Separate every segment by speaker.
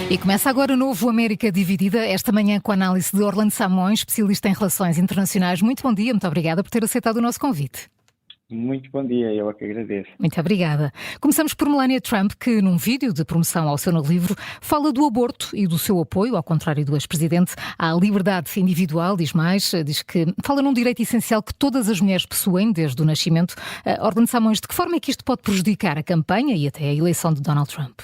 Speaker 1: E começa agora o novo América Dividida, esta manhã com a análise de Orlando Samões, especialista em relações internacionais. Muito bom dia, muito obrigada por ter aceitado o nosso convite.
Speaker 2: Muito bom dia, eu é que agradeço.
Speaker 1: Muito obrigada. Começamos por Melania Trump, que num vídeo de promoção ao seu novo livro fala do aborto e do seu apoio, ao contrário do ex-presidente, à liberdade individual, diz mais, diz que fala num direito essencial que todas as mulheres possuem desde o nascimento. Orlando Samões, de que forma é que isto pode prejudicar a campanha e até a eleição de Donald Trump?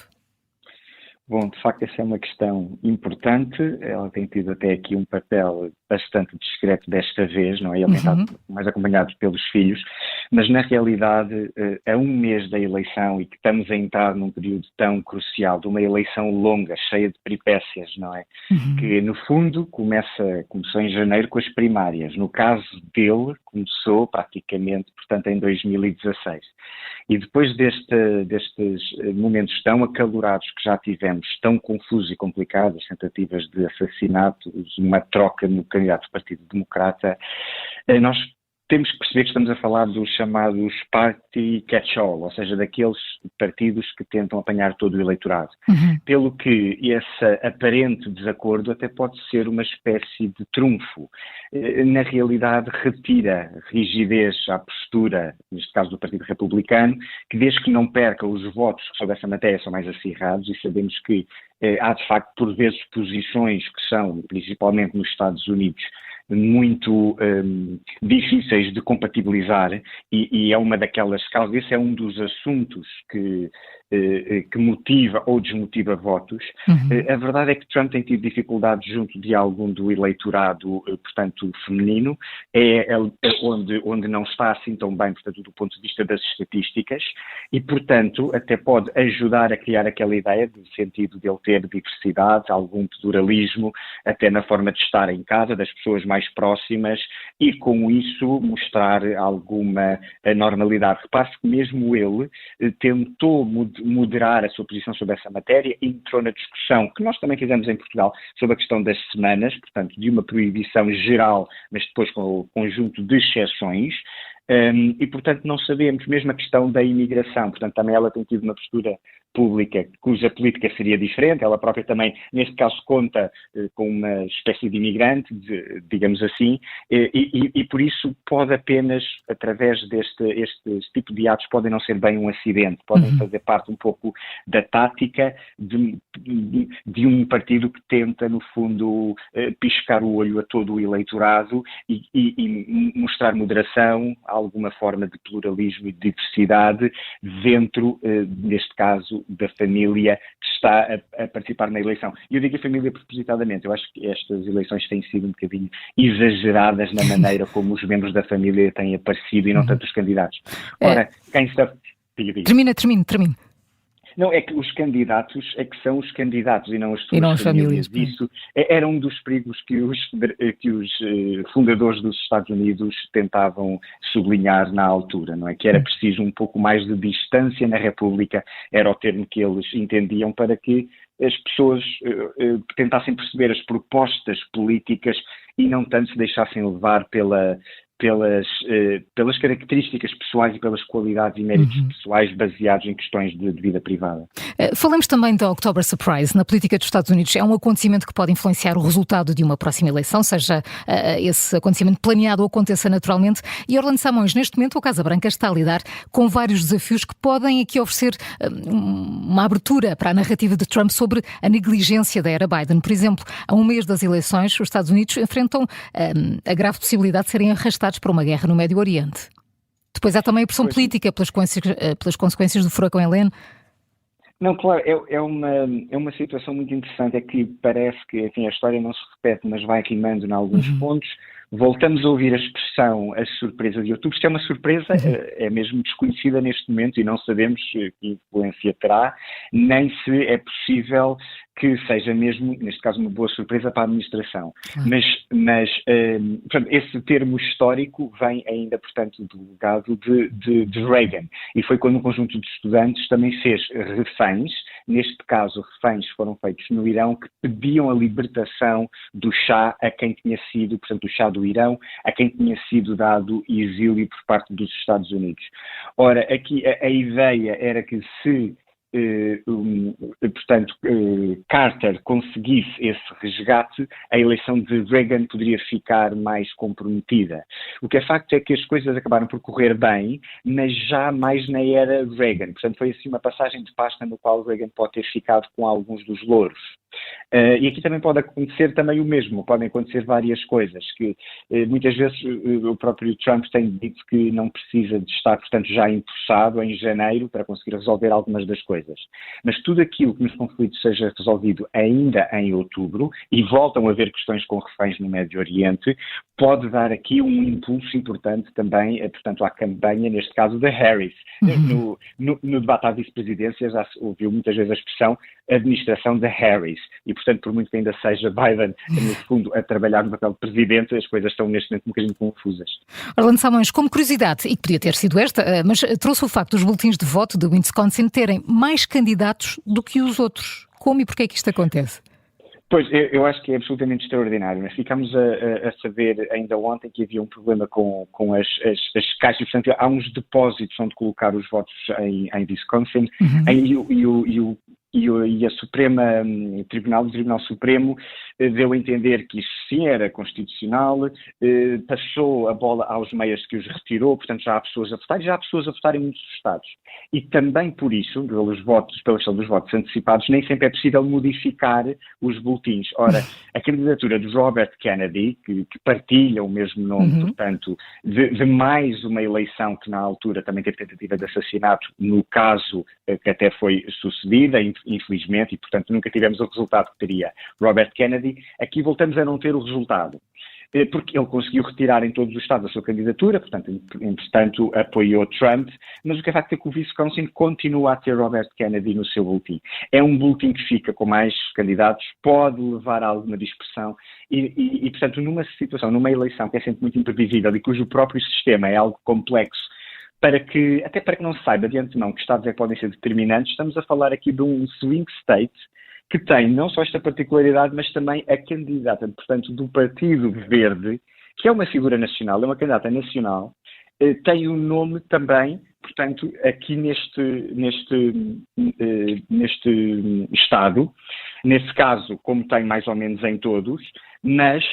Speaker 2: Bom, de facto essa é uma questão importante, ela tem tido até aqui um papel bastante discreto desta vez, não é? Ele tem estado mais acompanhado pelos filhos, mas na realidade, a um mês da eleição e que estamos a entrar num período tão crucial, de uma eleição longa, cheia de peripécias, não é? Que no fundo começou em janeiro com as primárias, no caso dele começou praticamente, portanto, em 2016. E depois destes momentos tão acalorados que já tivemos, tão confusos e complicados, tentativas de assassinato, uma troca no candidato do Partido Democrata, nós temos que perceber que estamos a falar dos chamados party catch-all, ou seja, daqueles partidos que tentam apanhar todo o eleitorado. Pelo que esse aparente desacordo até pode ser uma espécie de trunfo. Na realidade, retira rigidez à postura, neste caso do Partido Republicano, que desde que não perca os votos sobre essa matéria são mais acirrados, e sabemos que há de facto por vezes posições que são, principalmente nos Estados Unidos, muito difíceis de compatibilizar e é uma daquelas causas, esse é um dos assuntos que motiva ou desmotiva votos. A verdade é que Trump tem tido dificuldades junto de algum do eleitorado, portanto, feminino, é onde não está assim tão bem, portanto, do ponto de vista das estatísticas, e, portanto, até pode ajudar a criar aquela ideia do sentido de ele ter diversidade, algum pluralismo, até na forma de estar em casa, das pessoas mais próximas, e com isso mostrar alguma normalidade. Repare que mesmo ele tentou moderar a sua posição sobre essa matéria, entrou na discussão que nós também fizemos em Portugal sobre a questão das semanas, portanto, de uma proibição geral, mas depois com o conjunto de exceções, e, portanto, não sabemos, mesmo a questão da imigração, portanto, também ela tem tido uma postura pública cuja política seria diferente, ela própria também, neste caso, conta com uma espécie de imigrante, digamos assim, e por isso pode apenas, através este tipo de atos, podem não ser bem um acidente, podem fazer parte um pouco da tática de um partido que tenta, no fundo, piscar o olho a todo o eleitorado e mostrar moderação, alguma forma de pluralismo e de diversidade dentro, neste caso, da família que está a participar na eleição. E eu digo a família propositadamente, eu acho que estas eleições têm sido um bocadinho exageradas na maneira como os membros da família têm aparecido e não tanto os candidatos. Ora, quem está... Diga.
Speaker 1: Termina.
Speaker 2: Não, é que os candidatos é que são os candidatos e não as suas famílias. Isso era um dos perigos que os fundadores dos Estados Unidos tentavam sublinhar na altura, não é? Que era preciso um pouco mais de distância na República, era o termo que eles entendiam, para que as pessoas tentassem perceber as propostas políticas e não tanto se deixassem levar pelas características pessoais e pelas qualidades e méritos pessoais baseados em questões de vida privada.
Speaker 1: Falamos também da October Surprise. Na política dos Estados Unidos é um acontecimento que pode influenciar o resultado de uma próxima eleição, seja esse acontecimento planeado ou aconteça naturalmente. E Orlando Samões, neste momento a Casa Branca está a lidar com vários desafios que podem aqui oferecer uma abertura para a narrativa de Trump sobre a negligência da era Biden. Por exemplo, a um mês das eleições, os Estados Unidos enfrentam a grave possibilidade de serem arrastados para uma guerra no Médio Oriente. Depois há também a pressão política pelas consequências do furacão Helene.
Speaker 2: Não, claro, é uma situação muito interessante, é que parece que, enfim, a história não se repete, mas vai rimando em alguns pontos. Voltamos a ouvir a expressão a surpresa de outubro. Se é uma surpresa, é mesmo desconhecida neste momento e não sabemos que influência terá, nem se é possível que seja mesmo, neste caso, uma boa surpresa para a administração. Mas portanto, esse termo histórico vem ainda, portanto, do legado de Reagan. E foi quando um conjunto de estudantes também fez reféns, neste caso, reféns foram feitos no Irão, que pediam a libertação do Shah a quem tinha sido, portanto, o Shah do Irão, a quem tinha sido dado exílio por parte dos Estados Unidos. Ora, aqui a ideia era que se portanto, Carter conseguisse esse resgate, a eleição de Reagan poderia ficar mais comprometida. O que é facto é que as coisas acabaram por correr bem, mas já mais na era Reagan. Portanto, foi assim uma passagem de pasta no qual Reagan pode ter ficado com alguns dos louros. E aqui também pode acontecer também o mesmo, podem acontecer várias coisas, que muitas vezes o próprio Trump tem dito que não precisa de estar, portanto, já empossado em janeiro para conseguir resolver algumas das coisas. Mas tudo aquilo que nos conflitos seja resolvido ainda em outubro, e voltam a haver questões com reféns no Médio Oriente, pode dar aqui um impulso importante também, portanto, à campanha, neste caso, da Harris. No debate à vice-presidência já se ouviu muitas vezes a expressão administração da Harris. E, portanto, por muito que ainda seja Biden, no fundo, a trabalhar no papel de presidente, as coisas estão neste momento um bocadinho confusas.
Speaker 1: Orlando Simões, como curiosidade, e que podia ter sido esta, mas trouxe o facto dos boletins de voto de Wisconsin terem mais candidatos do que os outros. Como e porquê é que isto acontece?
Speaker 2: Pois, eu acho que é absolutamente extraordinário. Nós ficámos a saber ainda ontem que havia um problema com as caixas. Portanto, há uns depósitos onde colocar os votos em Wisconsin, e a o Tribunal Supremo deu a entender que isso sim era constitucional, passou a bola aos meios que os retirou, portanto já há pessoas a votar, e já há pessoas a votar em muitos estados. E também por isso, pela questão dos votos antecipados, nem sempre é possível modificar os boletins. Ora, a candidatura de Robert Kennedy, que partilha o mesmo nome, portanto, de mais uma eleição que na altura também teve tentativa de assassinato, no caso que até foi sucedida, infelizmente, e portanto nunca tivemos o resultado que teria Robert Kennedy, aqui voltamos a não ter o resultado, porque ele conseguiu retirar em todos os estados a sua candidatura, portanto, entretanto, apoiou Trump, mas o que é facto é que o Wisconsin continua a ter Robert Kennedy no seu boletim. É um boletim que fica com mais candidatos, pode levar a alguma dispersão e, portanto, numa eleição que é sempre muito imprevisível e cujo próprio sistema é algo complexo, até para que não se saiba de antemão que estados é que podem ser determinantes, estamos a falar aqui de um swing state que tem não só esta particularidade, mas também a candidata, portanto, do Partido Verde, que é uma figura nacional, é uma candidata nacional, tem um nome também, portanto, aqui neste estado, nesse caso, como tem mais ou menos em todos, mas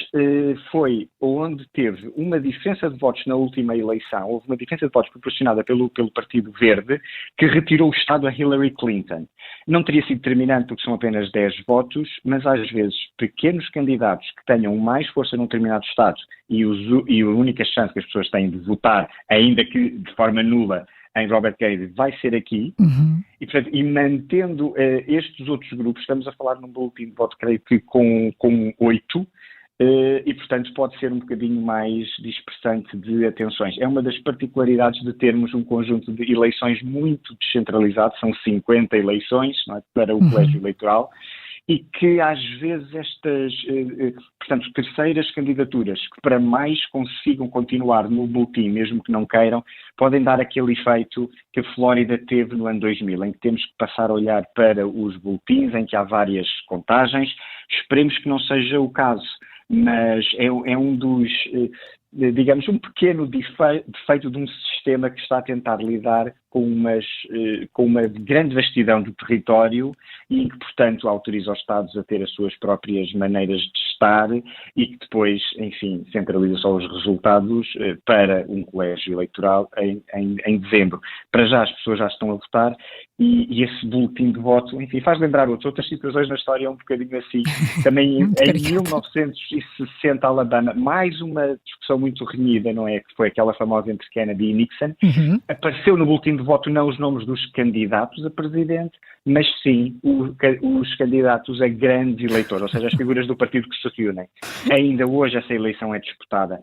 Speaker 2: foi onde teve uma diferença de votos na última eleição, houve uma diferença de votos proporcionada pelo Partido Verde, que retirou o estado a Hillary Clinton. Não teria sido determinante porque são apenas 10 votos, mas às vezes pequenos candidatos que tenham mais força num determinado estado e a única chance que as pessoas têm de votar, ainda que de forma nula, em Robert Kennedy, vai ser aqui, e, portanto, e mantendo estes outros grupos, estamos a falar num boletim de voto, creio que com 8, e, portanto, pode ser um bocadinho mais dispersante de atenções. É uma das particularidades de termos um conjunto de eleições muito descentralizado, são 50 eleições, não é, para o colégio eleitoral, e que às vezes estas, portanto, terceiras candidaturas que para mais consigam continuar no boletim, mesmo que não queiram, podem dar aquele efeito que a Flórida teve no ano 2000, em que temos que passar a olhar para os boletins, em que há várias contagens. Esperemos que não seja o caso, mas é um dos, digamos, um pequeno defeito de um sistema que está a tentar lidar com uma grande vastidão de território e que, portanto, autoriza os Estados a ter as suas próprias maneiras de estar e que depois, enfim, centraliza só os resultados para um colégio eleitoral em dezembro. Para já as pessoas já estão a votar e esse boletim de voto, enfim, faz lembrar outras situações na história um bocadinho assim. Também em 1960, Alabama, mais uma discussão muito renhida, não é? Que foi aquela famosa entre Kennedy e Nixon. Apareceu no boletim de voto não os nomes dos candidatos a presidente, mas sim os candidatos a grandes eleitores, ou seja, as figuras do partido que se reúnem. Ainda hoje essa eleição é disputada.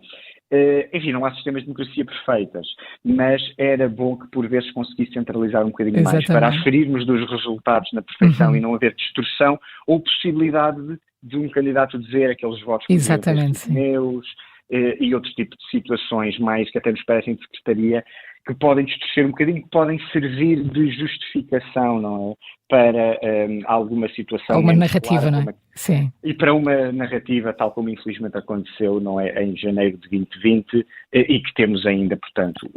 Speaker 2: Enfim, não há sistemas de democracia perfeitas, mas era bom que por vezes conseguisse centralizar um bocadinho mais para aferirmos dos resultados na perfeição e não haver distorção ou possibilidade de um candidato dizer aqueles votos que são meus e outros tipos de situações mais que até nos parecem de secretaria que podem distorcer um bocadinho, que podem servir de justificação, não é? Para alguma situação.
Speaker 1: Alguma narrativa, não é? Sim.
Speaker 2: E para uma narrativa, tal como infelizmente aconteceu, não é? Em janeiro de 2020, e que temos ainda, portanto,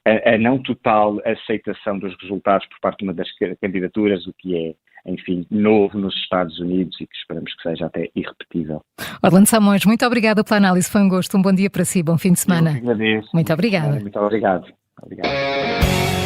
Speaker 2: a não total aceitação dos resultados por parte de uma das candidaturas, o que é, enfim, novo nos Estados Unidos e que esperamos que seja até irrepetível.
Speaker 1: Orlando Simões, muito obrigada pela análise, foi um gosto, um bom dia para si, bom fim de semana.
Speaker 2: Eu agradeço.
Speaker 1: Muito obrigada.
Speaker 2: Muito obrigado. Obrigado.